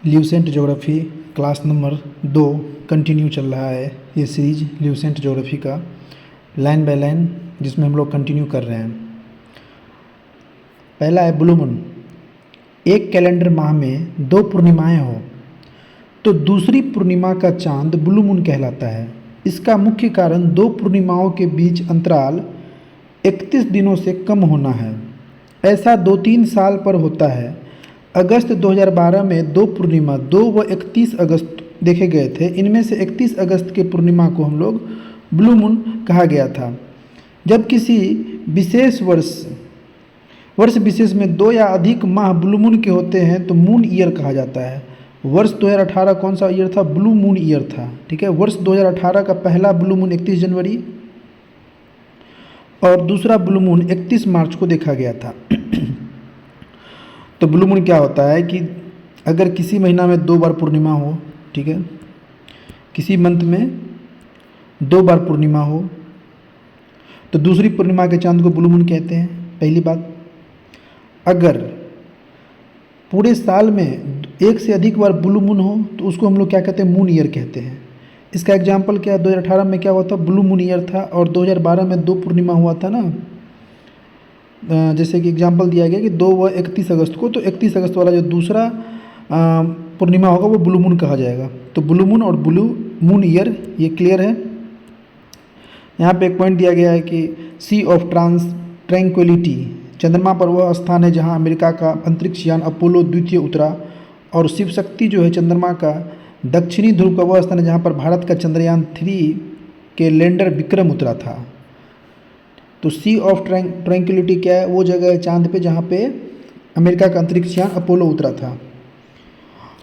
Lucent geography class number 2 continue चल रहा है। ये सीरीज ल्यूसेंट ज्योग्राफी का लाइन बाय लाइन जिसमें हम लोग कंटिन्यू कर रहे हैं। पहला है ब्लू मून। एक कैलेंडर माह में 2 पूर्णिमाएं हो तो दूसरी पूर्णिमा का चांद ब्लू मून कहलाता है। इसका मुख्य कारण 2 पूर्णिमाओं के बीच अंतराल 31 दिनों से कम होना है। ऐसा 2-3 साल पर होता है। अगस्त 2012 में 2 पूर्णिमा 2 व 31 अगस्त देखे गए थे। इनमें से 31 अगस्त के पूर्णिमा को हम लोग ब्लू मून कहा गया था। जब किसी विशेष वर्ष विशेष में 2 या अधिक माह ब्लू मून के होते हैं तो मून ईयर कहा जाता है। वर्ष 2018 कौन सा ईयर था? ब्लू मून ईयर था। ठीक है, वर्ष 2018 का पहला ब्लू मून 31 जनवरी और दूसरा ब्लू मून 31 मार्च को देखा गया था। तो ब्लू मून क्या होता है कि अगर किसी महीना में 2 बार पूर्णिमा हो, ठीक है, किसी मंथ में 2 बार पूर्णिमा हो तो दूसरी पूर्णिमा के चांद को ब्लू मून कहते हैं। पहली बात, अगर पूरे साल में 1 से अधिक बार ब्लू मून हो तो उसको हम लोग क्या कहते हैं? मून ईयर कहते हैं। इसका एग्जाम्पल क्या है? 2018 में क्या हुआ था? ब्लू मून ईयर था। और 2012 में 2 पूर्णिमा हुआ था ना, जैसे कि एग्जाम्पल दिया गया कि 2 व 31 अगस्त को, तो 31 अगस्त वाला जो दूसरा पूर्णिमा होगा वो ब्लू मून कहा जाएगा। तो ब्लू मून और ब्लू मून ईयर ये क्लियर है। यहाँ पे एक पॉइंट दिया गया है कि सी ऑफ ट्रैंक्विलिटी, चंद्रमा पर वह स्थान है जहाँ अमेरिका का अंतरिक्ष यान अपोलो 2 उतरा। और शिव शक्ति जो है चंद्रमा का दक्षिणी ध्रुव का वह स्थान है जहाँ पर भारत का चंद्रयान 3 के लैंडर विक्रम उतरा था। तो सी ऑफ ट्रैंक्विलिटी क्या है? वो जगह है चांद पे जहाँ पे अमेरिका का अंतरिक्ष यान अपोलो उतरा था।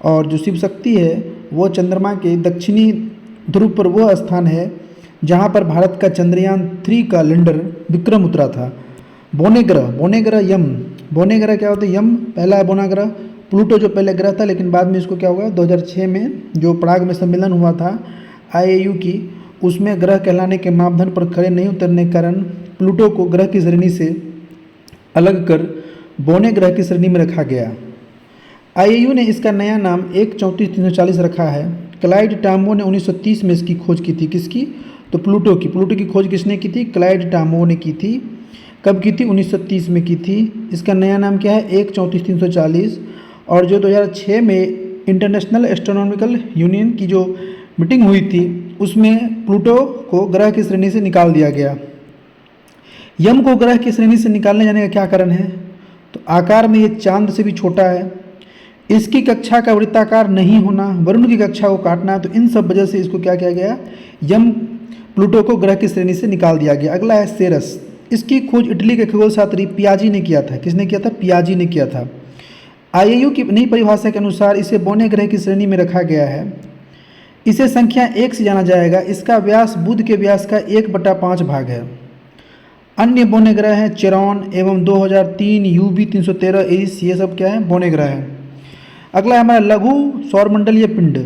और जो शिव शक्ति है वो चंद्रमा के दक्षिणी ध्रुव पर वह स्थान है जहाँ पर भारत का चंद्रयान 3 का लैंडर विक्रम उतरा था। बोने ग्रह यम, बोने ग्रह क्या होता है? यम पहला है बोना ग्रह। प्लूटो जो पहले ग्रह था लेकिन बाद में इसको क्या हुआ, 2006 में जो प्राग में सम्मेलन हुआ था IAU की, उसमें ग्रह कहलाने के मापदंड पर खरे नहीं उतरने के कारण प्लूटो को ग्रह की श्रेणी से अलग कर बोने ग्रह की श्रेणी में रखा गया। IAU ने इसका नया नाम 134-340 रखा है। क्लाइड टाम्बो ने 1930 में इसकी खोज की थी। किसकी? तो प्लूटो की खोज किसने की थी? क्लाइड टाम्बो ने की थी। कब की थी? 1930 में की थी। इसका नया नाम क्या है? 134-340। और जो 2006 में इंटरनेशनल एस्ट्रोनॉमिकल यूनियन की जो मीटिंग हुई थी उसमें प्लूटो को ग्रह की श्रेणी से निकाल दिया गया। यम को ग्रह की श्रेणी से निकालने जाने का क्या कारण है? तो आकार में ये चांद से भी छोटा है, इसकी कक्षा का वृत्ताकार नहीं होना, वरुण की कक्षा को काटना, तो इन सब वजह से इसको क्या किया गया? यम प्लूटो को ग्रह की श्रेणी से निकाल दिया गया। अगला है सेरस। इसकी खोज इटली के खगोल शास्त्री पियाजी ने किया था। किसने किया था? पियाजी ने किया था। IAU की नई परिभाषा के अनुसार इसे बोने ग्रह की श्रेणी में रखा गया है। इसे संख्या 1 से जाना जाएगा। इसका व्यास बुध के व्यास का 1/5 भाग है। अन्य बोने ग्रह हैं चेरॉन एवं 2003 UB 313 इस, ये सब क्या है? बोने ग्रह है। अगला है हमारा लघु सौरमंडलीय पिंड।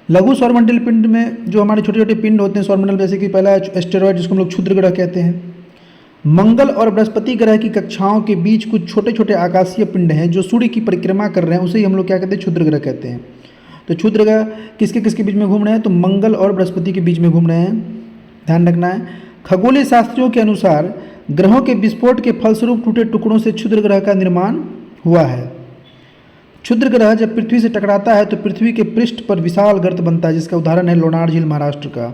लघु सौरमंडलीय पिंड में जो हमारे छोटे छोटे पिंड होते हैं सौरमंडल, जैसे कि पहला है एस्टेरॉयड जिसको हम लोग क्षुद्र ग्रह कहते हैं। मंगल और बृहस्पति ग्रह की कक्षाओं के बीच कुछ छोटे छोटे आकाशीय पिंड हैं जो सूर्य की परिक्रमा कर रहे हैं, उसे ही हम लोग क्या कहते हैं? क्षुद्र ग्रह कहते हैं। तो क्षुद्र ग्रह किसके किसके बीच में घूम रहे हैं? तो मंगल और बृहस्पति के बीच में घूम रहे हैं, ध्यान रखना है। खगोलीय शास्त्रियों के अनुसार ग्रहों के विस्फोट के फलस्वरूप टूटे टुकड़ों से क्षुद्र ग्रह का निर्माण हुआ है। क्षुद्र ग्रह जब पृथ्वी से टकराता है तो पृथ्वी के पृष्ठ पर विशाल गर्त बनता है, जिसका उदाहरण है लोनार झील महाराष्ट्र का।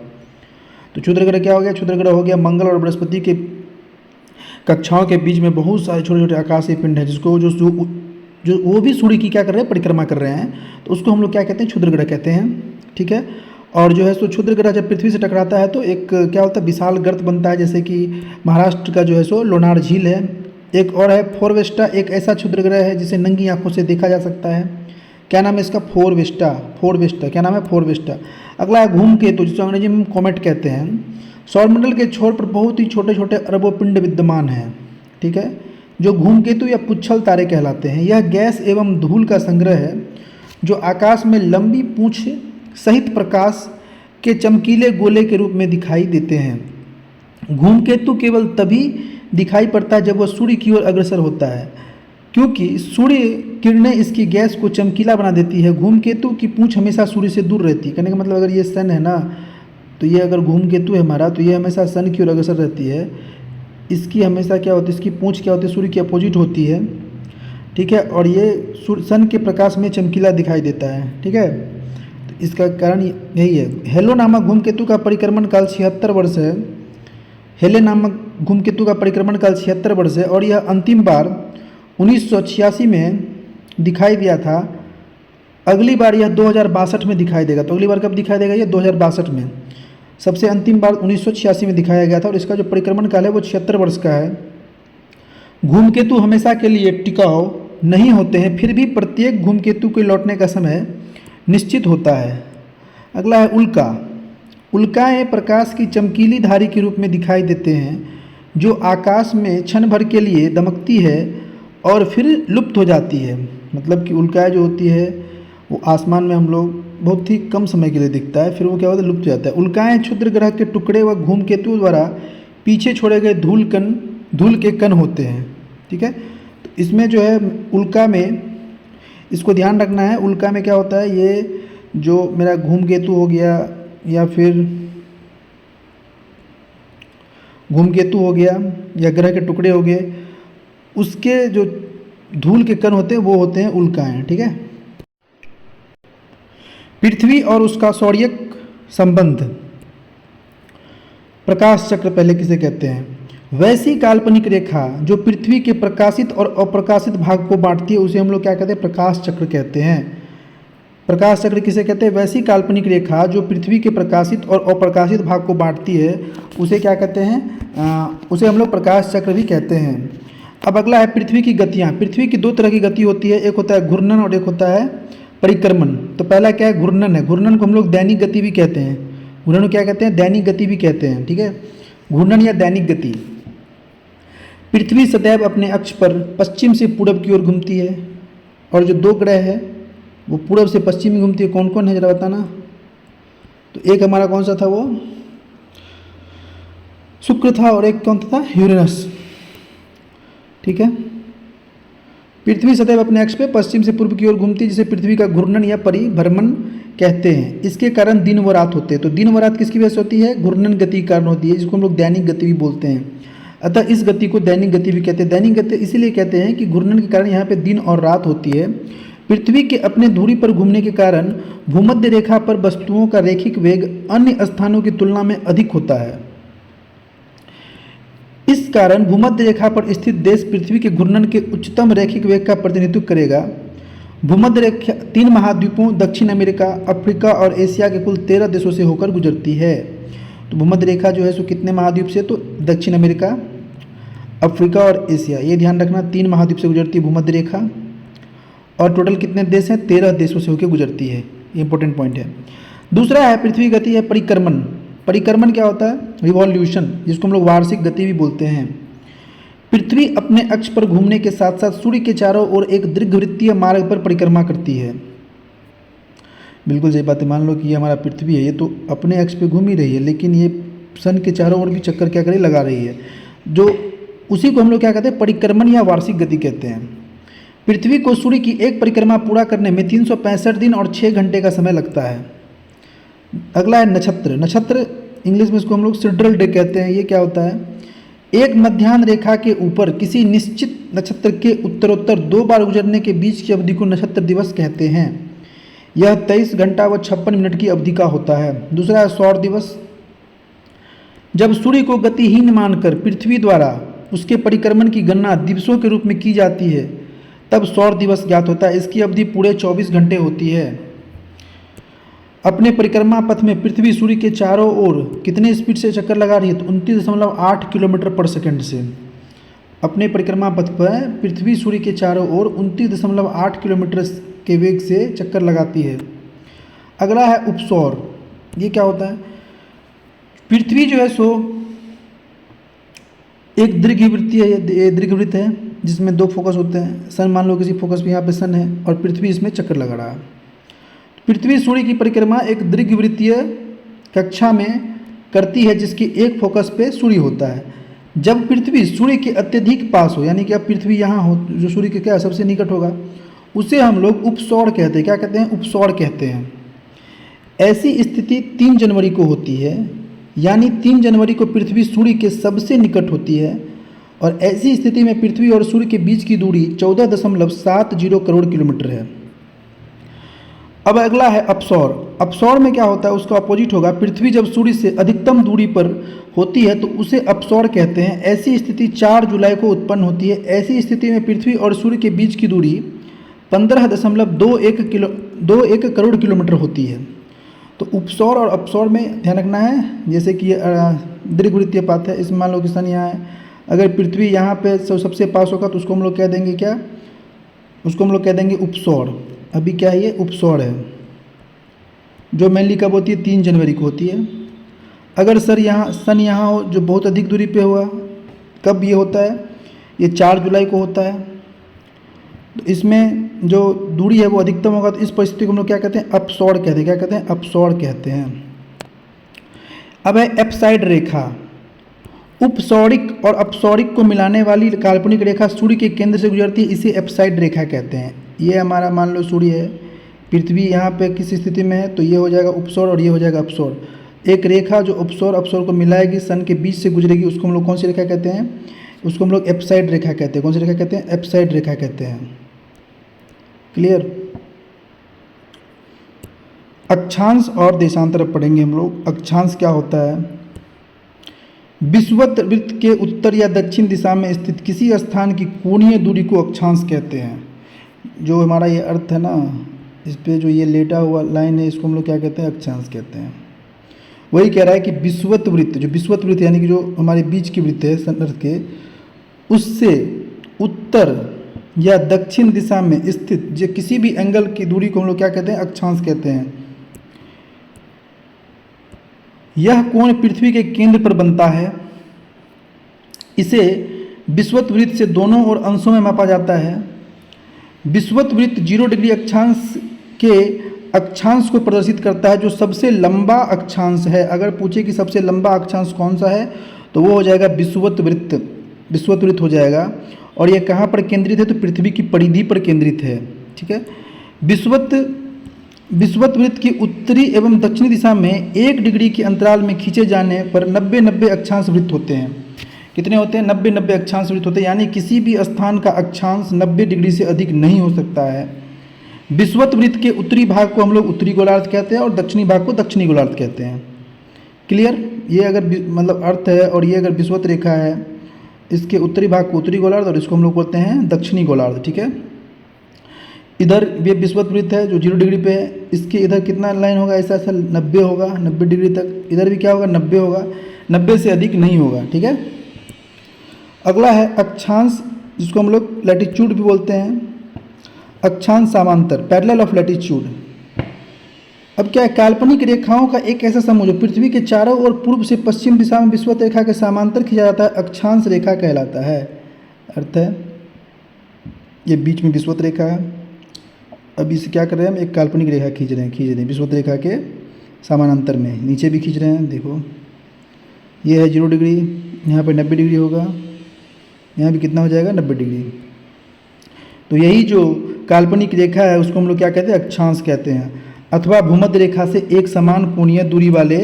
तो क्षुद्र ग्रह क्या हो गया? क्षुद्र ग्रह हो गया मंगल और बृहस्पति के कक्षाओं के बीच में बहुत सारे छोटे छोटे आकाशीय पिंड हैं जिसको जो वो भी सूर्य की क्या कर रहे हैं? परिक्रमा कर रहे हैं, तो उसको हम लोग क्या कहते हैं? क्षुद्र ग्रह कहते हैं। ठीक है, और जो है सो क्षुद्र ग्रह जब पृथ्वी से टकराता है तो एक क्या होता है? विशाल गर्त बनता है, जैसे कि महाराष्ट्र का जो है सो लोनार झील है। एक और है फोरवेस्टा, एक ऐसा क्षुद्र ग्रह है जिसे नंगी आंखों से देखा जा सकता है। क्या नाम है इसका? फोरवेस्टा। क्या नाम है? फोरवेस्टा। अगला है धूमकेतु, जिसे अंग्रेजी में कॉमेट कहते हैं। सौरमंडल के छोर पर बहुत ही छोटे छोटे अरबों पिंड विद्यमान हैं, ठीक है, जो धूमकेतु या पुच्छल तारे कहलाते हैं। यह गैस एवं धूल का संग्रह है जो आकाश में लंबी पूंछ सहित प्रकाश के चमकीले गोले के रूप में दिखाई देते हैं। धूमकेतु केवल तभी दिखाई पड़ता है जब वह सूर्य की ओर अग्रसर होता है। क्योंकि सूर्य किरणें इसकी गैस को चमकीला बना देती है। धूमकेतु की पूंछ हमेशा सूर्य से दूर रहती है। कहने का मतलब अगर ये सन है ना, तो ये अगर धूमकेतु है हमारा, तो ये हमेशा सन की ओर अग्रसर रहती है। इसकी हमेशा क्या होती है, इसकी पूंछ क्या होती है, सूर्य की अपोजिट होती है, ठीक है। और ये सन के प्रकाश में चमकीला दिखाई देता है, ठीक है। तो इसका कारण यही है। हेलो नामक धूमकेतु का परिक्रमण काल 76 वर्ष है। हेले नामक धूमकेतु का परिक्रमण काल 76 वर्ष है और यह अंतिम बार 1986 में दिखाई दिया था। अगली बार यह 2062 में दिखाई देगा। तो अगली बार कब दिखाई देगा, ये 2062 में। सबसे अंतिम बार 1986 में दिखाया गया था और इसका जो परिक्रमण काल है वो 76 वर्ष का है। धूमकेतु हमेशा के लिए टिकाऊ नहीं होते हैं, फिर भी प्रत्येक धूमकेतु के लौटने का समय निश्चित होता है। अगला है उल्का। उल्काएं प्रकाश की चमकीली धारी के रूप में दिखाई देते हैं जो आकाश में क्षण भर के लिए दमकती है और फिर लुप्त हो जाती है। मतलब कि उल्काएं जो होती है वो आसमान में हम लोग बहुत ही कम समय के लिए दिखता है, फिर वो क्या होता है, लुप्त हो जाता है। उल्काएं क्षुद्र ग्रह के टुकड़े व धूमकेतु द्वारा पीछे छोड़े गए धूल के कण होते हैं, ठीक है। तो इसमें जो है उल्का में इसको ध्यान रखना है। उल्का में क्या होता है, ये जो मेरा धूमकेतु हो गया या फिर धूमकेतु हो गया या ग्रह के टुकड़े हो गए, उसके जो धूल के कण होते हैं वो होते हैं उल्काएं, ठीक है। पृथ्वी और उसका सौर्यक संबंध। प्रकाश चक्र पहले किसे कहते हैं, वैसी काल्पनिक रेखा जो पृथ्वी के प्रकाशित और अप्रकाशित भाग को बांटती है उसे हम लोग क्या कहते हैं, प्रकाश चक्र कहते हैं। प्रकाश चक्र किसे कहते हैं, वैसी काल्पनिक रेखा जो पृथ्वी के प्रकाशित और अप्रकाशित भाग को बांटती है उसे क्या कहते हैं, उसे हम लोग प्रकाश चक्र भी कहते हैं। अब अगला है पृथ्वी की गतियाँ। पृथ्वी की दो तरह की गति होती है, एक होता है घूर्णन और एक होता है परिक्रमण। तो पहला क्या है, घूर्णन है। घूर्णन को हम लोग दैनिक गति भी कहते हैं। घूर्णन को क्या कहते हैं, दैनिक गति भी कहते हैं, ठीक है। घूर्णन या दैनिक गति। पृथ्वी सदैव अपने अक्ष पर पश्चिम से पूरब की ओर घूमती है और जो दो ग्रह है वो पूरब से पश्चिम में घूमती है। कौन कौन है जरा बताना। तो एक हमारा कौन सा था, वो शुक्र था और एक कौन था, यूरेनस, ठीक है। पृथ्वी सदैव अपने अक्ष पे पश्चिम से पूर्व की ओर घूमती है जिसे पृथ्वी का घूर्णन या परिभ्रमण कहते हैं। इसके कारण दिन व रात होते हैं। तो दिन व रात किसकी वजह से होती है, घूर्णन गति के कारण होती है, जिसको हम लोग दैनिक गति भी बोलते हैं। अतः इस गति को दैनिक गति भी कहते हैं। दैनिक गति इसीलिए कहते हैं कि घूर्णन के कारण यहाँ पे दिन और रात होती है। पृथ्वी के अपने धुरी पर घूमने के कारण भूमध्य रेखा पर वस्तुओं का रैखिक वेग अन्य स्थानों की तुलना में अधिक होता है। इस कारण भूमध्य रेखा पर स्थित देश पृथ्वी के घूर्णन के उच्चतम रैखिक वेग का प्रतिनिधित्व करेगा। भूमध्य रेखा 3 महाद्वीपों दक्षिण अमेरिका, अफ्रीका और एशिया के कुल 13 देशों से होकर गुजरती है। तो भूमध्य रेखा जो है सो कितने महाद्वीप से, तो दक्षिण अमेरिका, अफ्रीका और एशिया, ये ध्यान रखना, 3 महाद्वीप से गुजरती है भूमध्य रेखा। और टोटल कितने देश हैं, 13 देशों से होकर गुजरती है। इंपॉर्टेंट पॉइंट है। दूसरा है पृथ्वी गति है परिक्रमण। परिक्रमण क्या होता है, रिवॉल्यूशन, जिसको हम लोग वार्षिक गति भी बोलते हैं। पृथ्वी अपने अक्ष पर घूमने के साथ साथ सूर्य के चारों ओर एक दीर्घवृत्तीय मार्ग पर परिक्रमा करती है। बिल्कुल सही बात है। मान लो कि ये हमारा पृथ्वी है, ये तो अपने अक्ष पे घूम ही रही है, लेकिन ये सन के चारों ओर भी चक्कर क्या करे, लगा रही है, जो उसी को हम लोग क्या कहते हैं, परिक्रमण या वार्षिक गति कहते हैं। पृथ्वी को सूर्य की एक परिक्रमा पूरा करने में 365 दिन और 6 घंटे का समय लगता है। अगला है नक्षत्र। नक्षत्र इंग्लिश में इसको हम लोग सिड्रल डे कहते हैं। ये क्या होता है, एक मध्याह्न रेखा के ऊपर किसी निश्चित नक्षत्र के उत्तरोत्तर 2 बार गुजरने के बीच की अवधि को नक्षत्र दिवस कहते हैं। यह 23 घंटा व 56 मिनट की अवधि का होता है। दूसरा है सौर दिवस। जब सूर्य को गतिहीन मानकर पृथ्वी द्वारा उसके परिक्रमण की गणना दिवसों के रूप में की जाती है तब सौर दिवस ज्ञात होता है। इसकी अवधि पूरे 24 घंटे होती है। अपने परिक्रमा पथ में पृथ्वी सूर्य के चारों ओर कितने स्पीड से चक्कर लगा रही है, तो 29.8 किलोमीटर पर सेकंड से। अपने परिक्रमा पथ पर पृथ्वी सूर्य के चारों ओर 29.8 किलोमीटर के वेग से चक्कर लगाती है। अगला है उपसौर। ये क्या होता है, पृथ्वी जो है सो एक दीर्घवृत्तीय है, ये दीर्घवृत्त है जिसमें 2 फोकस होते हैं। सन मान लो किसी फोकस पे यहाँ पे सन है और पृथ्वी इसमें चक्कर लगा रहा है। पृथ्वी सूर्य की परिक्रमा एक दीर्घवृत्तीय कक्षा में करती है जिसकी एक फोकस पे सूर्य होता है। जब पृथ्वी सूर्य के अत्यधिक पास हो, यानी कि अब पृथ्वी यहाँ हो जो सूर्य के क्या सबसे निकट होगा, उसे हम लोग उपसौर कहते हैं। क्या कहते हैं? उपसौर कहते हैं। ऐसी स्थिति 3 जनवरी को होती है, यानी 3 जनवरी को पृथ्वी सूर्य के सबसे निकट होती है, और ऐसी स्थिति में पृथ्वी और सूर्य के बीच की दूरी 14.70 करोड़ किलोमीटर है। अब अगला है अपसौर। अपसौर में क्या होता है? उसका अपोजिट होगा। पृथ्वी जब सूर्य से अधिकतम दूरी पर होती है तो उसे अपसौर कहते हैं। ऐसी स्थिति 4 जुलाई को उत्पन्न होती है। ऐसी स्थिति में पृथ्वी और सूर्य के बीच की दूरी 15.21 करोड़ किलोमीटर होती है। तो उपसौर और अपसौर में ध्यान रखना है। जैसे कि दीर्घवृत्तीय पाथ है, इसमें मान लो कि सन यहाँ है, अगर पृथ्वी यहाँ पे सबसे पास होगा तो उसको हम लोग कह देंगे क्या? उसको हम लोग कह देंगे उपसौर। अभी क्या है? ये उपसौर है, जो मेनली कब होती है? 3 जनवरी को होती है। अगर सन यहाँ हो जो बहुत अधिक दूरी पे हुआ, कब ये होता है? ये 4 जुलाई को होता है। तो इसमें जो दूरी है वो अधिकतम होगा, तो इस परिस्थिति को हम लोग क्या कहते हैं? अपसौर कहते हैं। क्या कहते हैं? अपसौर कहते हैं। अब है एप्साइड रेखा। उपसौरिक और अपसौरिक को मिलाने वाली काल्पनिक रेखा सूर्य के केंद्र से गुजरती है, इसे एप्साइड रेखा कहते हैं। ये हमारा मान लो सूर्य है, पृथ्वी यहाँ पे किस स्थिति में है, तो ये हो जाएगा उपसौर और ये हो जाएगा अपसौर। एक रेखा जो उपसौर अपसौर को मिलाएगी, सन के बीच से गुजरेगी, उसको हम लोग कौन सी रेखा कहते हैं? उसको हम लोग एप्साइड रेखा कहते हैं। कौन सी रेखा कहते हैं? एप्साइड रेखा कहते हैं। क्लियर? अक्षांश और देशांतर पढ़ेंगे हम लोग। अक्षांश क्या होता है? विषुवत वृत्त के उत्तर या दक्षिण दिशा में स्थित किसी स्थान की कोणीय दूरी को अक्षांश कहते हैं। जो हमारा ये अर्थ है ना, इस पे जो ये लेटा हुआ लाइन है, इसको हम लोग क्या कहते हैं? अक्षांश कहते हैं। वही कह रहा है कि विषुवत वृत्त, जो विषुवत वृत्त यानी कि जो हमारे बीच की वृत्त है अर्थ के, उससे उत्तर या दक्षिण दिशा में स्थित जो किसी भी एंगल की दूरी को हम लोग क्या कहते हैं? अक्षांश कहते हैं। यह कोण पृथ्वी के केंद्र पर बनता है। इसे विषुवत वृत्त से दोनों ओर अंशों में मापा जाता है। विषुवत वृत्त 0 डिग्री अक्षांश के अक्षांश को प्रदर्शित करता है, जो सबसे लंबा अक्षांश है। अगर पूछे कि सबसे लंबा अक्षांश कौन सा है, तो वो हो जाएगा विषुवत वृत्त। विषुवत वृत्त हो जाएगा। और ये कहाँ पर केंद्रित है? तो पृथ्वी की परिधि पर केंद्रित है। ठीक है। विषुवत वृत्त की उत्तरी एवं दक्षिणी दिशा में 1 डिग्री के अंतराल में खींचे जाने पर 90-90 अक्षांश वृत्त होते हैं। कितने होते हैं? 90-90 अक्षांश वृत्त होते हैं, यानी किसी भी स्थान का अक्षांश 90 डिग्री से अधिक नहीं हो सकता है। विषुवत वृत्त के उत्तरी भाग को हम लोग उत्तरी गोलार्ध कहते हैं और दक्षिणी भाग को दक्षिणी गोलार्ध कहते हैं। क्लियर? ये अगर मतलब अर्थ है, और ये अगर विषुवत रेखा है, इसके उत्तरी भाग को उत्तरी गोलार्ध और इसको हम लोग बोलते हैं दक्षिणी गोलार्ध। ठीक है। इधर ये विषुवत वृत्त है जो 0 डिग्री पे है, इसके इधर कितना लाइन होगा? ऐसा 90 होगा, 90 डिग्री तक। इधर भी क्या होगा? 90 होगा, 90 से अधिक नहीं होगा। ठीक है। अगला है अक्षांश, जिसको हम लोग लैटिट्यूड भी बोलते हैं। अक्षांश समांतर, पैरेलल ऑफ लैटिट्यूड। अब क्या है? काल्पनिक रेखाओं का एक ऐसा समूह जो पृथ्वी के चारों ओर पूर्व से पश्चिम दिशा में विषुवत रेखा के समांतर खींचा जाता है, अक्षांश रेखा कहलाता है। अर्थ है ये बीच में विषुवत रेखा है। अब इसे क्या कर रहे हैं? हम एक काल्पनिक रेखा खींच रहे हैं विषुवत रेखा के समानांतर में। नीचे भी खींच रहे हैं, देखो ये है 0 डिग्री, यहाँ पर 90 डिग्री होगा, यहाँ भी कितना हो जाएगा? 90 डिग्री। तो यही जो काल्पनिक रेखा है उसको हम लोग क्या कहते हैं? अक्षांश कहते हैं। अथवा भूमध्य रेखा से एक समान कोणीय दूरी वाले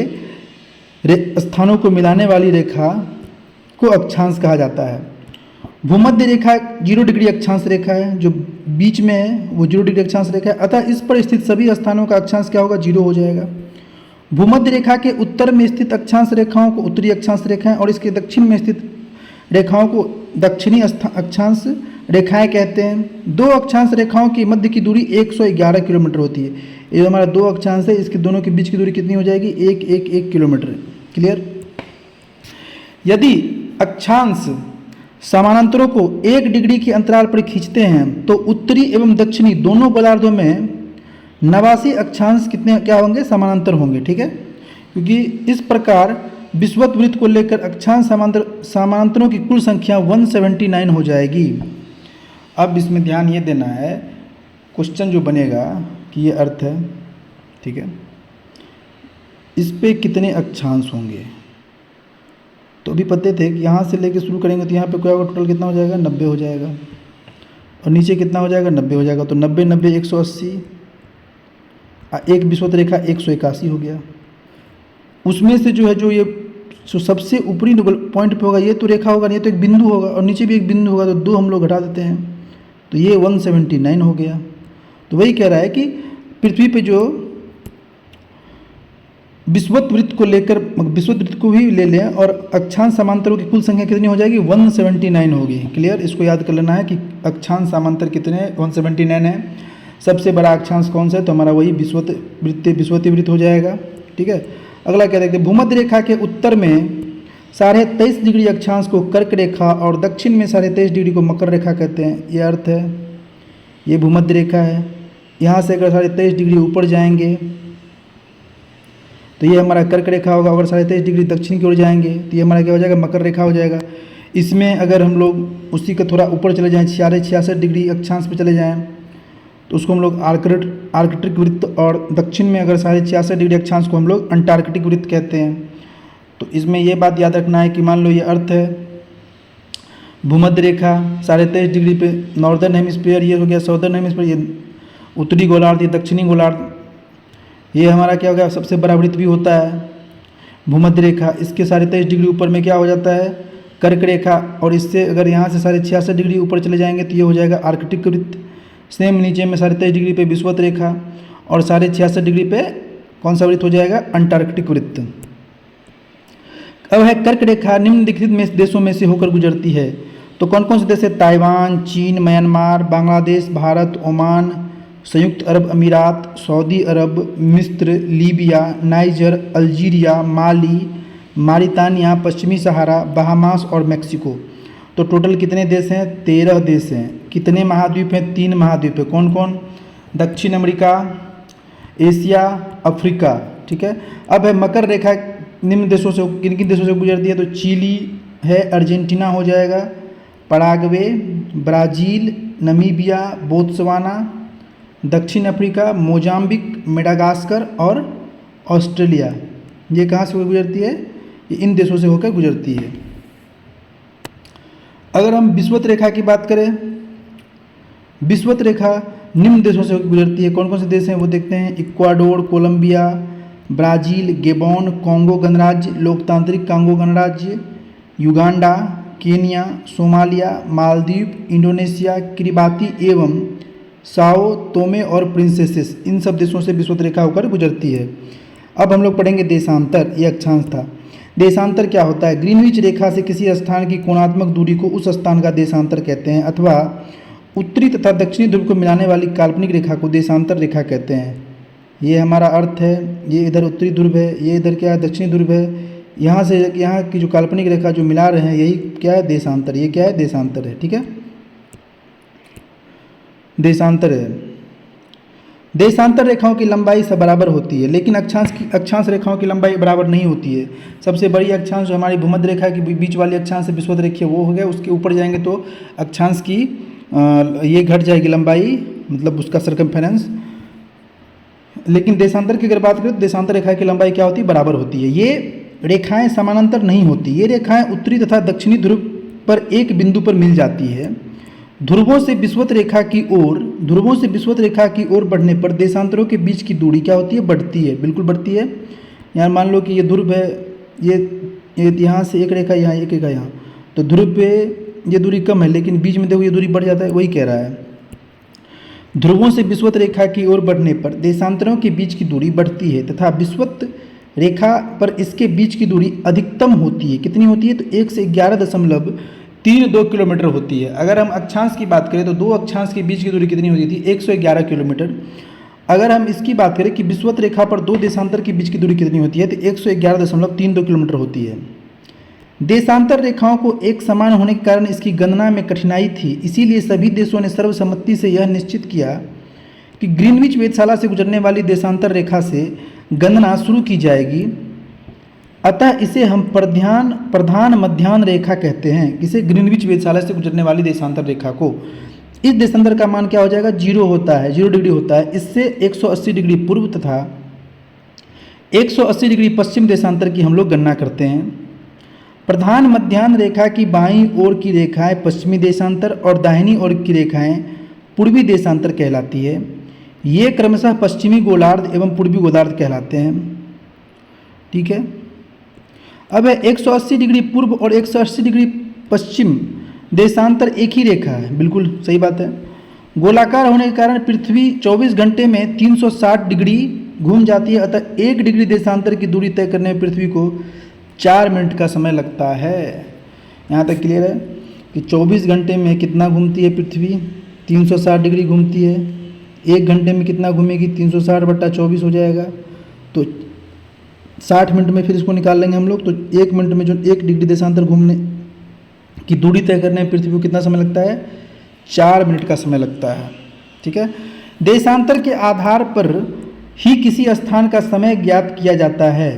स्थानों को मिलाने वाली रेखा को अक्षांश कहा जाता है। भूमध्य रेखा 0 डिग्री अक्षांश रेखा है, जो बीच में है वो 0 डिग्री अक्षांश रेखा है। अतः इस पर स्थित सभी स्थानों का अक्षांश क्या होगा? 0 हो जाएगा। भूमध्य रेखा के उत्तर में स्थित अक्षांश रेखाओं को उत्तरी अक्षांश रेखाएं और इसके दक्षिण में स्थित रेखाओं को दक्षिणी अक्षांश रेखाएं कहते हैं। 2 अक्षांश रेखाओं के मध्य की दूरी 111 किलोमीटर होती है। ये जो हमारा 2 अक्षांश है, इसके दोनों के बीच की दूरी कितनी हो जाएगी? 1 किलोमीटर। क्लियर? यदि अक्षांश समानांतरों को 1 डिग्री के अंतराल पर खींचते हैं तो उत्तरी एवं दक्षिणी दोनों गोलार्धों में 89 अक्षांश कितने क्या होंगे? समानांतर होंगे। ठीक है। क्योंकि इस प्रकार विषुवत वृत्त को लेकर अक्षांश समानांतरों की कुल संख्या 179 हो जाएगी। अब इसमें ध्यान ये देना है, क्वेश्चन जो बनेगा कि ये अर्थ है, ठीक है, इस पे कितने अक्षांश होंगे? तो अभी पते थे कि यहाँ से लेके शुरू करेंगे तो यहाँ पे क्या होगा, टोटल कितना हो जाएगा, 90 हो जाएगा, और नीचे कितना हो जाएगा, 90 हो जाएगा। तो 90 90 180, एक विषुवत रेखा 181 हो गया। उसमें से जो है जो ये जो सबसे ऊपरी पॉइंट पे होगा ये तो रेखा होगा, ये तो एक बिंदु होगा, और नीचे भी एक बिंदु होगा, तो 2 हम लोग घटा देते हैं, तो ये 179 हो गया। तो वही कह रहा है कि पृथ्वी पे जो विषुवत वृत्त को लेकर, विषुवत वृत्त को भी ले लें और अक्षांश समांतरों की कुल संख्या कितनी हो जाएगी, 179 होगी। क्लियर, इसको याद कर लेना है कि अक्षांश समांतर कितने, 179 है। सबसे बड़ा अक्षांश कौन सा है, तो हमारा वही विषुवती वृत्त हो जाएगा। ठीक है, अगला क्या देखते हैं, भूमध्य रेखा के उत्तर में 23.5 डिग्री अक्षांश को कर्क रेखा और दक्षिण में 23.5 डिग्री को मकर रेखा कहते हैं। ये अर्थ है, ये भूमध्य रेखा है। यहाँ से अगर 23.5 डिग्री ऊपर जाएंगे तो ये हमारा कर्क रेखा होगा, अगर 23.5 डिग्री दक्षिण की ओर जाएंगे तो ये हमारा क्या हो जाएगा, मकर रेखा हो जाएगा। इसमें अगर हम लोग उसी का थोड़ा ऊपर चले जाएँ, 66 डिग्री अक्षांश पे चले जाएँ तो उसको हम लोग आर्कटिक वृत्त, और दक्षिण में अगर 66 डिग्री अक्षांश को हम लोग अंटार्कटिक वृत्त कहते हैं। तो इसमें ये बात याद रखना है कि मान लो ये अर्थ है, भूमध्य रेखा 23.5 डिग्री पे नॉर्दर्न हेमिस्फीयर ये हो गया, साउदर्न हेमिस्फीयर ये उत्तरी गोलार्ध, ये दक्षिणी गोलार्ध, ये हमारा क्या हो गया, सबसे बड़ा वृत्त भी होता है भूमध्य रेखा। इसके 23.5 डिग्री ऊपर में क्या हो जाता है, कर्क रेखा, और इससे अगर यहाँ से 66 डिग्री ऊपर चले जाएंगे तो ये हो जाएगा आर्कटिक वृत्त। सेम नीचे में 23.5 डिग्री पे विषुवत रेखा, और 66.5 डिग्री पे कौन सा वृत्त हो जाएगा, अंटार्कटिक वृत्त। अब है कर्क रेखा निम्नलिखित देशों में से होकर गुजरती है, तो कौन कौन से देश है, ताइवान, चीन, म्यांमार, बांग्लादेश, भारत, ओमान, संयुक्त अरब अमीरात, सऊदी अरब, मिस्र, लीबिया, नाइजर, अल्जीरिया, माली, मारितानिया, पश्चिमी सहारा, बहामास और मेक्सिको। तो टोटल कितने देश हैं, 13 देश हैं। कितने महाद्वीप हैं, 3 महाद्वीप है। कौन कौन, दक्षिण अमेरिका, एशिया, अफ्रीका। ठीक है, अब है मकर रेखा निम्न देशों से किन किन देशों से गुजरती है, तो चिली है, अर्जेंटीना हो जाएगा, पराग्वे, ब्राज़ील, नमीबिया, बोत्सवाना, दक्षिण अफ्रीका, मोजाम्बिक, मेडागास्कर और ऑस्ट्रेलिया। ये कहाँ से गुजरती है, ये इन देशों से होकर गुजरती है। अगर हम विषुवत रेखा की बात करें, विषुवत रेखा निम्न देशों से होकर गुजरती है। कौन कौन से देश हैं वो देखते हैं, Ecuador, Colombia, Brazil, Gabon, Congo गणराज्य, लोकतांत्रिक कॉन्गो गणराज्य, Uganda, Kenya, Somalia, Maldives, Indonesia, Kiribati एवं साओ तोमे और प्रिंसेसेस। इन सब देशों से विषुवत रेखा होकर गुजरती है। अब हम लोग पढ़ेंगे देशांतर, ये अक्षांश था। देशांतर क्या होता है, ग्रीनविच रेखा से किसी स्थान की कोणात्मक दूरी को उस स्थान का देशांतर कहते हैं, अथवा उत्तरी तथा दक्षिणी ध्रुव को मिलाने वाली काल्पनिक रेखा को देशांतर रेखा कहते हैं। ये हमारा अर्थ है, ये इधर उत्तरी ध्रुव है, ये इधर क्या है, दक्षिणी ध्रुव है। यहाँ से यहाँ की जो काल्पनिक रेखा जो मिला रहे हैं, यही क्या है, देशांतर। ये क्या है, देशांतर है। ठीक है, देशांतर है। देशांतर रेखाओं की लंबाई सब बराबर होती है, लेकिन अक्षांश रेखाओं की लंबाई बराबर नहीं होती है। सबसे बड़ी अक्षांश जो हमारी भूमध्य रेखा की बीच वाली अक्षांश से विषुवत रेखा वो हो गया, उसके ऊपर जाएंगे तो अक्षांश की ये घट जाएगी लंबाई, मतलब उसका सर्कमफेरेंस। लेकिन देशांतर की अगर बात करें तो देशांतर रेखा की लंबाई क्या होती है, बराबर होती है। ये रेखाएं समानांतर नहीं होती, ये रेखाएं उत्तरी तथा दक्षिणी ध्रुव पर एक बिंदु पर मिल जाती है। ध्रुवों से विषुवत रेखा की ओर बढ़ने पर देशांतरों के बीच की दूरी क्या होती है, बढ़ती है, बिल्कुल बढ़ती है। यहाँ मान लो कि ये ध्रुव है, ये यहाँ से एक रेखा यहाँ, एक रेखा यहाँ, तो ध्रुव पे ये दूरी कम है, लेकिन बीच में देखो ये दूरी बढ़ जाता है, वही कह रहा है। ध्रुवों से विषुवत रेखा की ओर बढ़ने पर देशांतरों के बीच की दूरी बढ़ती है तथा विषुवत रेखा पर इसके बीच की दूरी अधिकतम होती है। कितनी होती है, तो 1 से 11.32 किलोमीटर होती है। अगर हम अक्षांश की बात करें तो दो अक्षांश के बीच की दूरी कितनी होती थी, 111 किलोमीटर। अगर हम इसकी बात करें कि विषुवत रेखा पर दो देशांतर के बीच की दूरी कितनी होती है, तो 111.32 किलोमीटर होती है। देशांतर रेखाओं को एक समान होने के कारण इसकी गणना में कठिनाई थी, इसीलिए सभी देशों ने सर्वसम्मति से यह निश्चित किया कि ग्रीनविच वेधशाला से गुजरने वाली देशांतर रेखा से गणना शुरू की जाएगी। अतः इसे हम प्रधान मध्याह्न रेखा कहते हैं। किसे, ग्रीनविच वेधशाला से गुजरने वाली देशांतर रेखा को। इस देशांतर का मान क्या हो जाएगा, 0 होता है, 0 डिग्री होता है। इससे 180 डिग्री पूर्व तथा 180 डिग्री पश्चिम देशांतर की हम लोग गणना करते हैं। प्रधान मध्याह्न रेखा की बाईं ओर की रेखाएं पश्चिमी देशांतर और दाहिनी ओर की रेखाएं पूर्वी देशांतर कहलाती है। ये क्रमशः पश्चिमी गोलार्ध एवं पूर्वी गोलार्ध कहलाते हैं। ठीक है। अब है 180 डिग्री पूर्व और 180 डिग्री पश्चिम देशांतर एक ही रेखा है। बिल्कुल सही बात है। गोलाकार होने के कारण पृथ्वी 24 घंटे में 360 डिग्री घूम जाती है, अतः 1 डिग्री देशांतर की दूरी तय करने में पृथ्वी को 4 मिनट का समय लगता है। यहाँ तक क्लियर है कि 24 घंटे में कितना घूमती है पृथ्वी? 360 डिग्री घूमती है। 1 घंटे में कितना घूमेगी? 360/24 हो जाएगा, तो 60 मिनट में फिर इसको निकाल लेंगे हम लोग। तो 1 मिनट में जो 1 डिग्री देशांतर घूमने की दूरी तय करने में पृथ्वी को कितना समय लगता है? 4 मिनट का समय लगता है। ठीक है। देशांतर के आधार पर ही किसी स्थान का समय ज्ञात किया जाता है।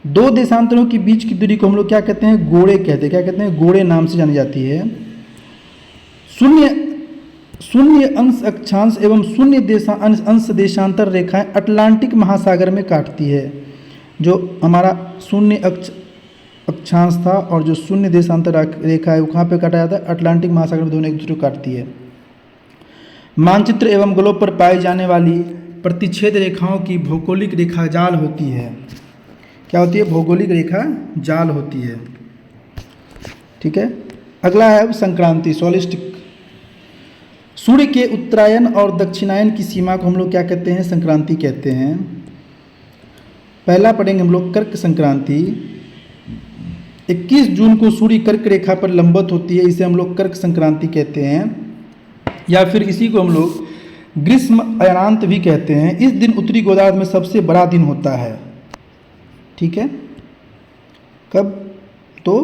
2 देशांतरों के बीच की दूरी को हम लोग क्या कहते हैं? गोड़े कहते हैं। क्या कहते हैं? गोड़े नाम से जानी जाती है। शून्य अंश अक्षांश एवं शून्य अंश देशांतर रेखाएं अटलांटिक महासागर में काटती है। जो हमारा शून्य अक्षांश था और जो शून्य देशांतर रेखा है वो कहाँ पे काटा जाता है? अटलांटिक महासागर में दोनों एक दूसरे को काटती है। मानचित्र एवं ग्लोब पर पाई जाने वाली प्रतिच्छेद रेखाओं की भौगोलिक रेखा जाल होती है। क्या होती है? भौगोलिक रेखा जाल होती है। ठीक है। अगला है अब संक्रांति, सोलिस्टिक। सूर्य के उत्तरायण और दक्षिणायन की सीमा को हम लोग क्या कहते हैं? संक्रांति कहते हैं। पहला पढ़ेंगे हम लोग कर्क संक्रांति। 21 जून को सूर्य कर्क रेखा पर लंबवत होती है, इसे हम लोग कर्क संक्रांति कहते हैं, या फिर इसी को हम लोग ग्रीष्म अयनांत भी कहते हैं। इस दिन उत्तरी गोलार्ध में सबसे बड़ा दिन होता है। ठीक है। कब? तो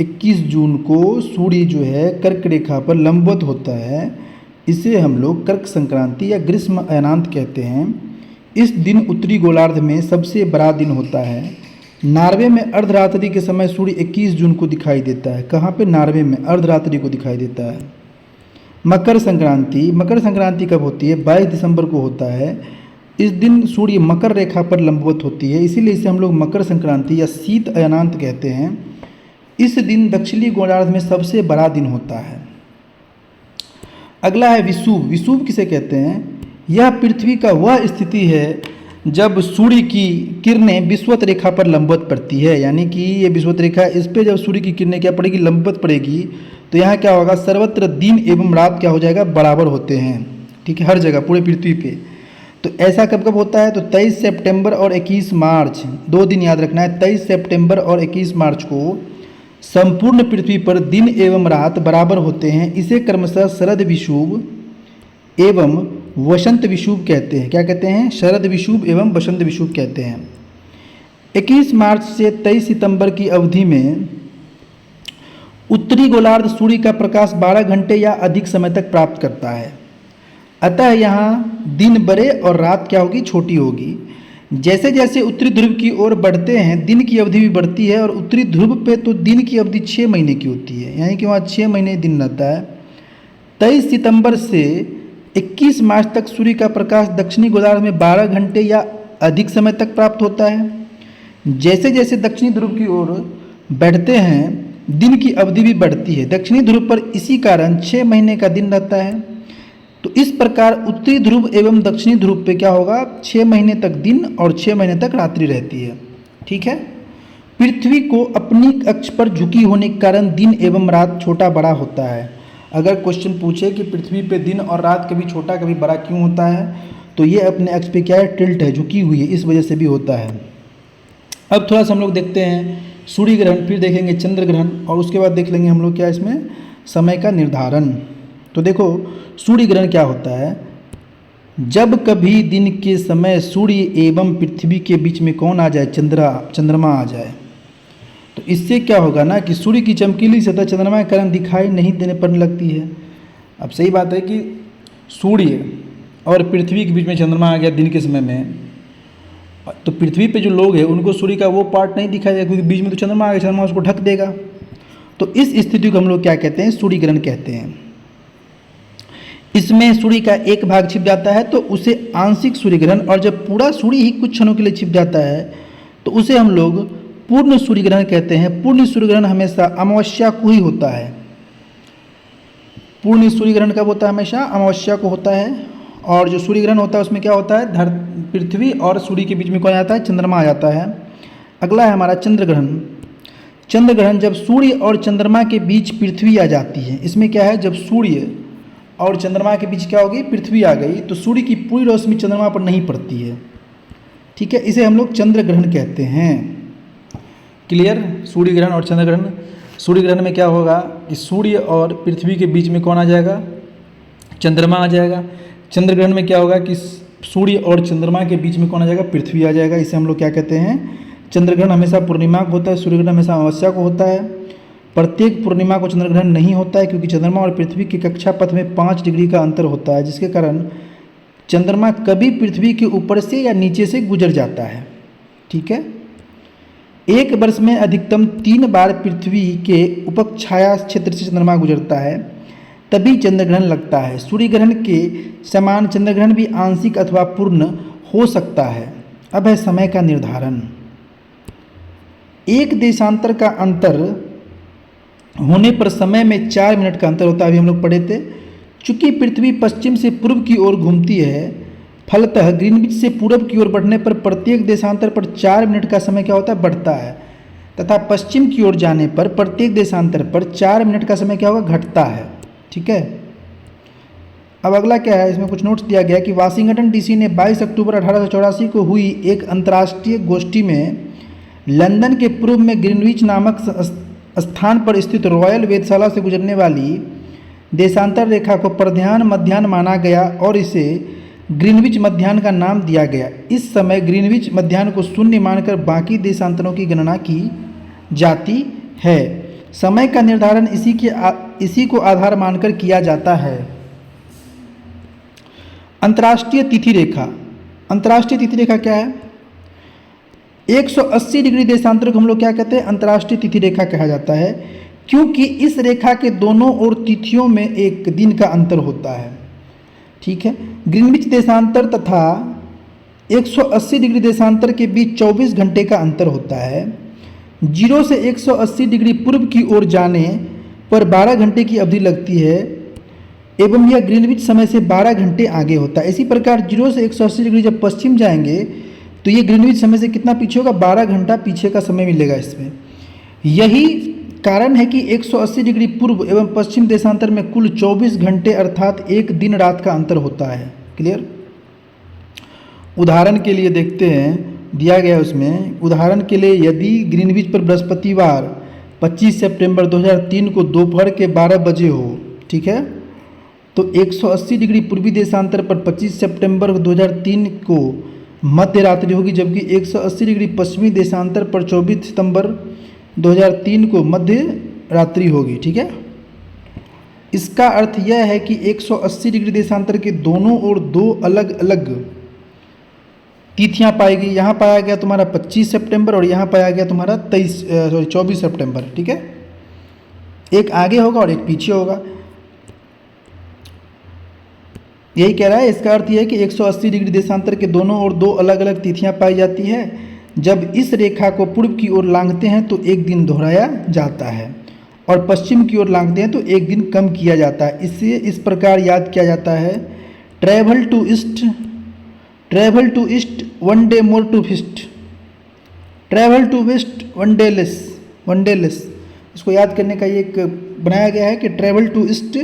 21 जून को सूर्य जो है कर्क रेखा पर लंबवत होता है, इसे हम लोग कर्क संक्रांति या ग्रीष्म अयनांत कहते हैं। इस दिन उत्तरी गोलार्ध में सबसे बड़ा दिन होता है। नॉर्वे में अर्धरात्रि के समय सूर्य 21 जून को दिखाई देता है। कहाँ पे? नॉर्वे में अर्धरात्रि को दिखाई देता है। मकर संक्रांति। मकर संक्रांति कब होती है? 22 दिसंबर को होता है। इस दिन सूर्य मकर रेखा पर लंबवत होती है, इसीलिए इसे हम लोग मकर संक्रांति या शीत अयनांत कहते हैं। इस दिन दक्षिणी गोलार्ध में सबसे बड़ा दिन होता है। अगला है विषुव। विषुव किसे कहते हैं? यह पृथ्वी का वह स्थिति है जब सूर्य की किरणें विषुवत रेखा पर लंबवत पड़ती है, यानी कि ये विषुवत रेखा, इस पे जब सूर्य की किरणें क्या पड़ेगी? लंबवत पड़ेगी, तो यहाँ क्या होगा? सर्वत्र दिन एवं रात क्या हो जाएगा? बराबर होते हैं। ठीक है। हर जगह पूरे पृथ्वी पे। तो ऐसा कब कब होता है? तो 23 सितंबर और 21 मार्च, 2 दिन याद रखना है। 23 सितंबर और 21 मार्च को संपूर्ण पृथ्वी पर दिन एवं रात बराबर होते हैं। इसे क्रमशः शरद विषुव एवं वसंत विषुव कहते हैं। क्या कहते हैं? शरद विषुव एवं वसंत विषुव कहते हैं। 21 मार्च से 23 सितंबर की अवधि में उत्तरी गोलार्ध सूर्य का प्रकाश 12 घंटे या अधिक समय तक प्राप्त करता है, अतः यहाँ दिन बड़े और रात क्या होगी? छोटी होगी। जैसे जैसे उत्तरी ध्रुव की ओर बढ़ते हैं दिन की अवधि भी बढ़ती है, और उत्तरी ध्रुव पे तो दिन की अवधि 6 महीने की होती है, यानी कि वहाँ 6 महीने दिन रहता है। 23 सितंबर से 21 मार्च तक सूर्य का प्रकाश दक्षिणी गोलार्ध में 12 घंटे या अधिक समय तक प्राप्त होता है। जैसे जैसे दक्षिणी ध्रुव की ओर बढ़ते हैं दिन की अवधि भी बढ़ती है। दक्षिणी ध्रुव पर इसी कारण 6 महीने का दिन रहता है। तो इस प्रकार उत्तरी ध्रुव एवं दक्षिणी ध्रुव पे क्या होगा? 6 महीने तक दिन और 6 महीने तक रात्रि रहती है। ठीक है। पृथ्वी को अपनी अक्ष पर झुकी होने के कारण दिन एवं रात छोटा बड़ा होता है। अगर क्वेश्चन पूछे कि पृथ्वी पे दिन और रात कभी छोटा कभी बड़ा क्यों होता है, तो ये अपने अक्ष पे क्या है? टिल्ट है, झुकी हुई है, इस वजह से भी होता है। अब थोड़ा सा हम लोग देखते हैं सूर्य ग्रहण, फिर देखेंगे चंद्र ग्रहण, और उसके बाद देख लेंगे हम लोग क्या इसमें समय का निर्धारण। तो देखो सूर्य ग्रहण क्या होता है? जब कभी दिन के समय सूर्य एवं पृथ्वी के बीच में कौन आ जाए? चंद्रमा आ जाए, तो इससे क्या होगा ना कि सूर्य की चमकीली सतह चंद्रमा के कारण दिखाई नहीं देने पड़ने लगती है। अब सही बात है कि सूर्य और पृथ्वी के बीच में चंद्रमा आ गया दिन के समय में, तो पृथ्वी पे जो लोग हैं उनको सूर्य का वो पार्ट नहीं दिखाई देगा, क्योंकि बीच में तो चंद्रमा आ गया, चंद्रमा उसको ढक देगा। तो इस स्थिति को हम लोग क्या कहते हैं? सूर्य ग्रहण कहते हैं। इसमें सूर्य का एक भाग छिप जाता है तो उसे आंशिक सूर्य ग्रहण, और जब पूरा सूर्य ही कुछ क्षणों के लिए छिप जाता है तो उसे हम लोग पूर्ण सूर्य ग्रहण कहते हैं। पूर्ण सूर्य ग्रहण हमेशा अमावस्या को ही होता है। पूर्ण सूर्य ग्रहण कब होता है? हमेशा अमावस्या को होता है। और जो सूर्य ग्रहण होता है उसमें क्या होता है? पृथ्वी और सूर्य के बीच में कौन आ जाता है? चंद्रमा आ जाता है। अगला है हमारा चंद्र ग्रहण। चंद्र ग्रहण जब सूर्य और चंद्रमा के बीच पृथ्वी आ जाती है। इसमें क्या है? जब सूर्य और चंद्रमा के बीच क्या होगी? पृथ्वी आ गई तो सूर्य की पूरी रोशनी चंद्रमा पर नहीं पड़ती है, ठीक है। इसे हम लोग चंद्र ग्रहण कहते हैं। क्लियर? सूर्य ग्रहण और चंद्र ग्रहण। सूर्य ग्रहण में क्या होगा कि सूर्य और पृथ्वी के बीच में कौन आ जाएगा? चंद्रमा आ जाएगा। चंद्र ग्रहण में क्या होगा कि सूर्य और चंद्रमा के बीच में कौन आ जाएगा? पृथ्वी आ जाएगा। इसे हम लोग क्या कहते हैं? चंद्र ग्रहण हमेशा पूर्णिमा को होता है, सूर्य ग्रहण हमेशा अमावस्या को होता है। प्रत्येक पूर्णिमा को चंद्र ग्रहण नहीं होता है क्योंकि चंद्रमा और पृथ्वी के कक्षा पथ में 5 डिग्री का अंतर होता है, जिसके कारण चंद्रमा कभी पृथ्वी के ऊपर से या नीचे से गुजर जाता है, ठीक है। एक वर्ष में अधिकतम 3 बार पृथ्वी के उपछाया क्षेत्र से चंद्रमा गुजरता है, तभी चंद्र ग्रहण लगता है। सूर्य ग्रहण के समान चंद्र ग्रहण भी आंशिक अथवा पूर्ण हो सकता है। अब है समय का निर्धारण। एक देशांतर का अंतर होने पर समय में 4 मिनट का अंतर होता है। अभी हम लोग पढ़े थे। चूंकि पृथ्वी पश्चिम से पूर्व की ओर घूमती है, फलतः ग्रीनविच से पूर्व की ओर बढ़ने पर प्रत्येक देशांतर पर 4 मिनट का समय क्या होता है? बढ़ता है, तथा पश्चिम की ओर जाने पर प्रत्येक देशांतर पर 4 मिनट का समय क्या होगा? घटता है, ठीक है। अब अगला क्या है? इसमें कुछ नोट्स दिया गया कि वाशिंगटन डीसी ने 22 अक्टूबर 1884 को हुई एक अंतर्राष्ट्रीय गोष्ठी में लंदन के पूर्व में ग्रीनविच नामक स्थान पर स्थित रॉयल वेधशाला से गुजरने वाली देशांतर रेखा को प्रधान मध्याह्न माना गया और इसे ग्रीनविच मध्याह्न का नाम दिया गया। इस समय ग्रीनविच मध्याह्न को शून्य मानकर बाकी देशांतरों की गणना की जाती है। समय का निर्धारण इसी को आधार मानकर किया जाता है। अंतर्राष्ट्रीय तिथि रेखा। अंतर्राष्ट्रीय तिथि रेखा क्या है? 180 डिग्री देशांतर को हम लोग क्या कहते हैं? अंतर्राष्ट्रीय तिथि रेखा कहा जाता है, क्योंकि इस रेखा के दोनों ओर तिथियों में एक दिन का अंतर होता है, ठीक है। ग्रीनविच देशांतर तथा 180 डिग्री देशांतर के बीच 24 घंटे का अंतर होता है। 0 से 180 डिग्री पूर्व की ओर जाने पर 12 घंटे की अवधि लगती है एवं यह ग्रीनविच समय से 12 घंटे आगे होता है। इसी प्रकार 0 से 180 डिग्री जब पश्चिम जाएंगे तो ये ग्रीनविच समय से कितना पीछे होगा? 12 घंटा पीछे का समय मिलेगा इसमें। यही कारण है कि 180 डिग्री पूर्व एवं पश्चिम देशांतर में कुल 24 घंटे अर्थात एक दिन रात का अंतर होता है। क्लियर? उदाहरण के लिए देखते हैं, दिया गया है उसमें। उदाहरण के लिए यदि ग्रीनविच पर बृहस्पतिवार 25 सितंबर 2003 को दोपहर के 12 बजे हो, ठीक है, तो 180 डिग्री पूर्वी देशांतर पर 25 सितंबर 2003 को मध्य रात्रि होगी, जबकि 180 डिग्री पश्चिमी देशांतर पर 24 सितंबर 2003 को मध्य रात्रि होगी, ठीक है। इसका अर्थ यह है कि 180 डिग्री देशांतर के दोनों ओर 2 अलग अलग तिथियां पाई गई। यहाँ पाया गया तुम्हारा 25 सितंबर और यहाँ पाया गया तुम्हारा 24 सितंबर, ठीक है। एक आगे होगा और एक पीछे होगा। यही कह रहा है। इसका अर्थ यह है कि 180 डिग्री देशांतर के दोनों ओर 2 अलग अलग तिथियां पाई जाती है। जब इस रेखा को पूर्व की ओर लांघते हैं तो एक दिन दोहराया जाता है और पश्चिम की ओर लांघते हैं तो एक दिन कम किया जाता है। इसे इस प्रकार याद किया जाता है: travel to east one day more to feast, travel to west one day less. इसको याद करने का ये एक बनाया गया है कि travel to east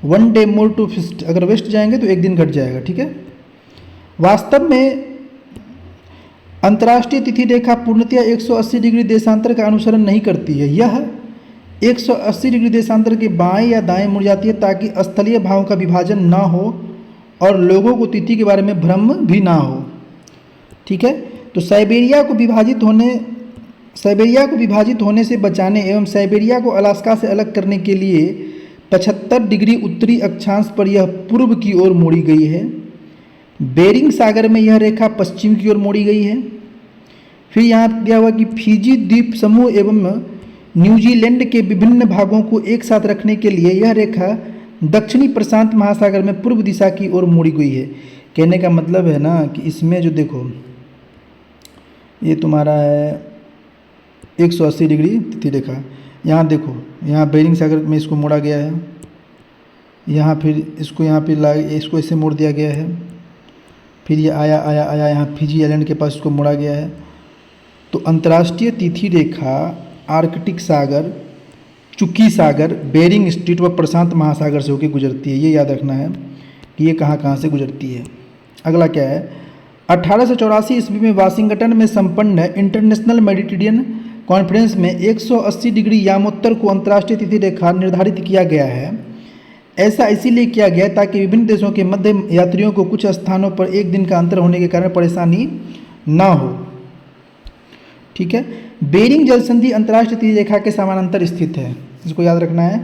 one day more to feast. अगर वेस्ट जाएंगे तो एक दिन घट जाएगा, ठीक है। वास्तव में अंतर्राष्ट्रीय तिथि रेखा पूर्णतया 180 डिग्री देशांतर का अनुसरण नहीं करती है। यह 180 डिग्री देशांतर के बाएं या दाएं मुड़ जाती है ताकि स्थलीय भावों का विभाजन ना हो और लोगों को तिथि के बारे में भ्रम भी ना हो, ठीक है। तो साइबेरिया को विभाजित होने से बचाने एवं साइबेरिया को अलास्का से अलग करने के लिए 75 डिग्री उत्तरी अक्षांश पर यह पूर्व की ओर मोड़ी गई है। बेरिंग सागर में यह रेखा पश्चिम की ओर मोड़ी गई है। फिर यहाँ दिया हुआ कि फिजी द्वीप समूह एवं न्यूजीलैंड के विभिन्न भागों को एक साथ रखने के लिए यह रेखा दक्षिणी प्रशांत महासागर में पूर्व दिशा की ओर मोड़ी गई है। कहने का मतलब है ना कि इसमें जो देखो ये तुम्हारा है 180 डिग्री तिथि रेखा। यहाँ देखो, यहाँ बेरिंग सागर में इसको मोड़ा गया है, यहाँ फिर इसको यहाँ पे ला इसको ऐसे मोड़ दिया गया है, फिर ये आया आया आया यहाँ फिजी आइलैंड के पास इसको मोड़ा गया है। तो अंतर्राष्ट्रीय तिथि रेखा आर्कटिक सागर, चुकी सागर, बेरिंग स्ट्रीट व प्रशांत महासागर से होकर गुजरती है। ये याद रखना है कि ये कहाँ कहाँ से गुजरती है। अगला क्या है, 1884 ईस्वी में वाशिंगटन में संपन्न इंटरनेशनल मेडिटेरियन कॉन्फ्रेंस में 180 डिग्री यामोत्तर को अंतर्राष्ट्रीय तिथि रेखा निर्धारित किया गया है। ऐसा इसीलिए किया गया ताकि विभिन्न देशों के मध्य यात्रियों को कुछ स्थानों पर एक दिन का अंतर होने के कारण परेशानी ना हो। ठीक है, बेरिंग जलसंधि अंतर्राष्ट्रीय तिथि रेखा के समानांतर स्थित है, इसको याद रखना है।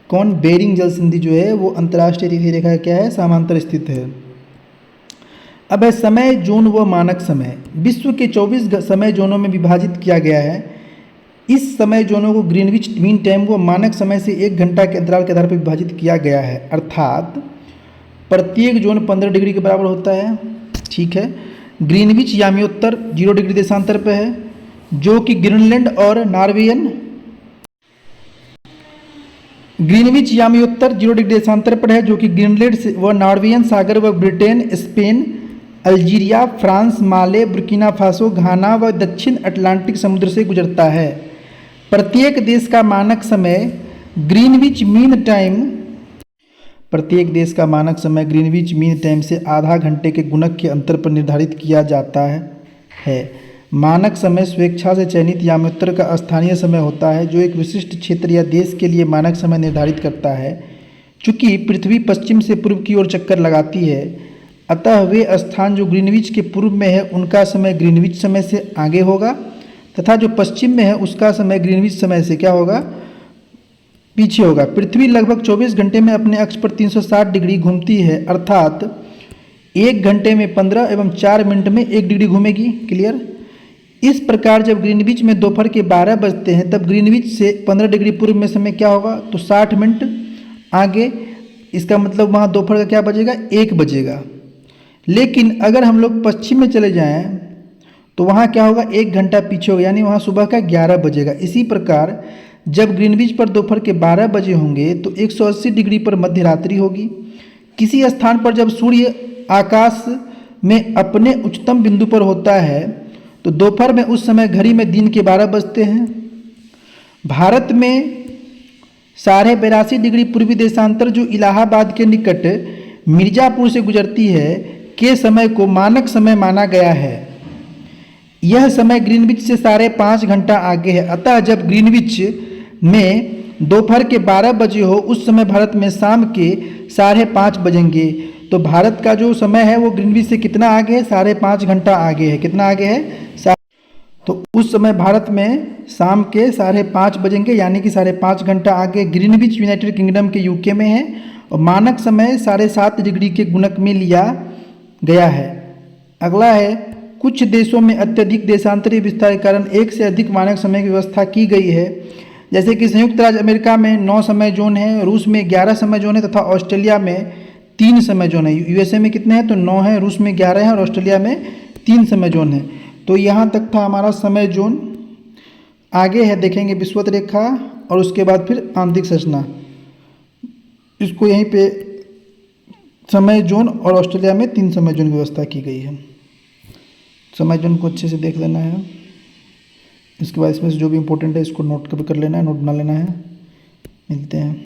कौन? बेरिंग जलसंधि जो है वो अंतर्राष्ट्रीय तिथि रेखा क्या है? समानांतर स्थित है। अब है समय जोन व मानक समय। विश्व के 24 समय जोनों में विभाजित किया गया है। इस समय जोनों को ग्रीनविच मीन टाइम व मानक समय से 1 घंटा के अंतराल के आधार पर विभाजित किया गया है, अर्थात प्रत्येक जोन 15 डिग्री के बराबर होता है। ठीक है, ग्रीनविच याम्योत्तर 0 डिग्री देशांतर पर है, जो कि ग्रीनलैंड और नॉर्वेयन, ग्रीनविच याम्योत्तर 0 डिग्री देशांतर पर है, जो कि ग्रीनलैंड व नॉर्वेयन सागर व ब्रिटेन, स्पेन, अल्जीरिया, फ्रांस, माले, बुर्किना फासो, घाना व दक्षिण अटलांटिक समुद्र से गुजरता है। प्रत्येक देश का मानक समय ग्रीनविच मीन टाइम, प्रत्येक देश का मानक समय ग्रीनविच मीन टाइम से आधा घंटे के गुणक के अंतर पर निर्धारित किया जाता है। मानक समय स्वेच्छा से चयनित याम्योत्तर का स्थानीय समय होता है, जो एक विशिष्ट क्षेत्र या देश के लिए मानक समय निर्धारित करता है। चूंकि पृथ्वी पश्चिम से पूर्व की ओर चक्कर लगाती है, अतः वे स्थान जो ग्रीनविच के पूर्व में है उनका समय ग्रीनविच समय से आगे होगा, तथा जो पश्चिम में है उसका समय ग्रीनविच समय से क्या होगा? पीछे होगा। पृथ्वी लगभग 24 घंटे में अपने अक्ष पर 360 डिग्री घूमती है, अर्थात 1 घंटे में 15 एवं 4 मिनट में 1 डिग्री घूमेगी। क्लियर? इस प्रकार जब ग्रीनविच में दोपहर के 12 बजते हैं, तब ग्रीनविच से 15 डिग्री पूर्व में समय क्या होगा? तो 60 मिनट आगे। इसका मतलब वहाँ दोपहर का क्या बजेगा? 1 बजेगा। लेकिन अगर हम लोग पश्चिम में चले जाएं तो वहाँ क्या होगा? 1 घंटा पीछे होगा, यानी वहाँ सुबह का 11 बजेगा। इसी प्रकार जब ग्रीनविच पर दोपहर के 12 बजे होंगे तो 180 डिग्री पर मध्य रात्रि होगी। किसी स्थान पर जब सूर्य आकाश में अपने उच्चतम बिंदु पर होता है तो दोपहर में उस समय घड़ी में दिन के 12 बजते हैं। भारत में 82.5 डिग्री पूर्वी देशांतर जो इलाहाबाद के निकट मिर्जापुर से गुजरती है के समय को मानक समय माना गया है। यह समय ग्रीनविच से 5.5 घंटा आगे है। अतः जब ग्रीनविच में दोपहर के 12 बजे हो उस समय भारत में शाम के 5:30 बजेंगे। तो भारत का जो समय है वो ग्रीनविच से कितना आगे है? 5.5 घंटा आगे है। कितना आगे है? तो उस समय भारत में शाम के 5:30 बजेंगे, यानी कि 5.5 घंटा आगे ग्रीनविच यूनाइटेड किंगडम के यूके में है और मानक समय 7.5 डिग्री के गुणक में लिया गया है। अगला है, कुछ देशों में अत्यधिक देशांतरी विस्तार के कारण एक से अधिक मानक समय की व्यवस्था की गई है। जैसे कि संयुक्त राज्य अमेरिका में 9 समय जोन है, रूस में 11 समय जोन है तथा ऑस्ट्रेलिया में 3 समय जोन है। यूएसए में कितने हैं? तो 9 है, रूस में 11 है और ऑस्ट्रेलिया में 3 समय जोन है। तो यहाँ तक था हमारा समय जोन। आगे है देखेंगे विषुवत रेखा और उसके बाद फिर आंतरिक संरचना। इसको यहीं पे समय जोन और ऑस्ट्रेलिया में 3 समय जोन की व्यवस्था की गई है। समय जोन को अच्छे से देख लेना है। इसके बाद इसमें से जो भी इम्पोर्टेंट है इसको नोट कर लेना है, नोट बना लेना है। मिलते हैं।